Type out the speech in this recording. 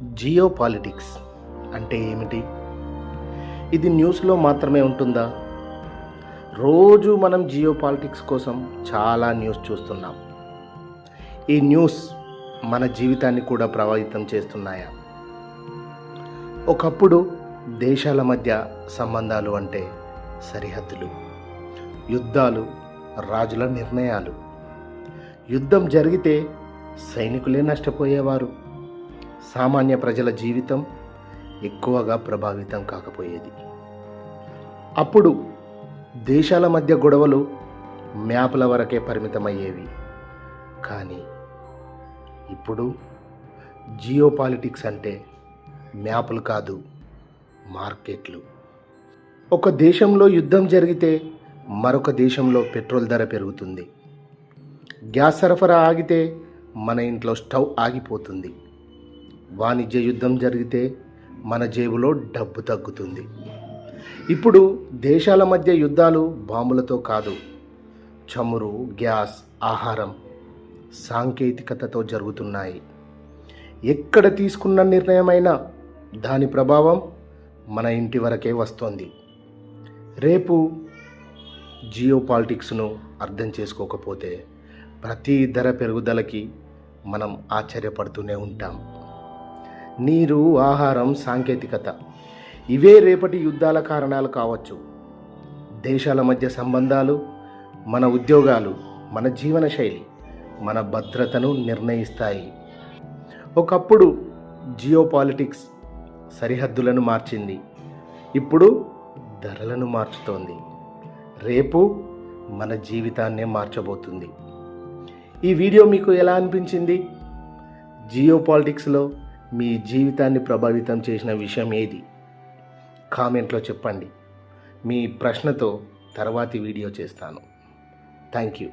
Geo politics అంటే ఏమిటి? ఇది న్యూస్లో మాత్రమే ఉంటుందా? రోజు మనం జియో పాలిటిక్స్ కోసం చాలా న్యూస్ చూస్తున్నాం. ఈ న్యూస్ మన జీవితాన్ని కూడా ప్రభావితం చేస్తున్నాయా? ఒకప్పుడు దేశాల మధ్య సంబంధాలు అంటే సరిహద్దులు, యుద్ధాలు, రాజుల నిర్ణయాలు. యుద్ధం జరిగితే సైనికులే నష్టపోయేవారు. సామాన్య ప్రజల జీవితం ఎక్కువగా ప్రభావితం కాకపోయేది. అప్పుడు దేశాల మధ్య గొడవలు మ్యాపుల వరకే పరిమితమయ్యేవి. కానీ ఇప్పుడు జియో పాలిటిక్స్ అంటే మ్యాపులు కాదు, మార్కెట్లు. ఒక దేశంలో యుద్ధం జరిగితే మరొక దేశంలో పెట్రోల్ ధర పెరుగుతుంది. గ్యాస్ సరఫరా ఆగితే మన ఇంట్లో స్టవ్ ఆగిపోతుంది. వాణిజ్య యుద్ధం జరిగితే మన జేబులో డబ్బు తగ్గుతుంది. ఇప్పుడు దేశాల మధ్య యుద్ధాలు బాంబులతో కాదు, చమురు, గ్యాస్, ఆహారం, సాంకేతికతతో జరుగుతున్నాయి. ఎక్కడ తీసుకున్న నిర్ణయమైనా దాని ప్రభావం మన ఇంటి వరకే వస్తోంది. రేపు జియో పాలిటిక్స్ను అర్థం చేసుకోకపోతే ప్రతి ధర పెరుగుదలకి మనం ఆశ్చర్యపడుతూనే ఉంటాం. నీరు, ఆహారం, సాంకేతికత ఇవే రేపటి యుద్ధాల కారణాలు కావచ్చు. దేశాల మధ్య సంబంధాలు మన ఉద్యోగాలు, మన జీవనశైలి, మన భద్రతను నిర్ణయిస్తాయి. ఒకప్పుడు జియో పాలిటిక్స్ సరిహద్దులను మార్చింది, ఇప్పుడు ధరలను మార్చుతోంది. రేపు మన జీవితాన్నే మార్చబోతుంది. ఈ వీడియో మీకు ఎలా అనిపించింది? జియో పాలిటిక్స్లో మీ జీవితాన్ని ప్రభావితం చేసిన విషయం ఏది? కామెంట్లో చెప్పండి. మీ ప్రశ్నతో తర్వాతి వీడియో చేస్తాను. Thank you.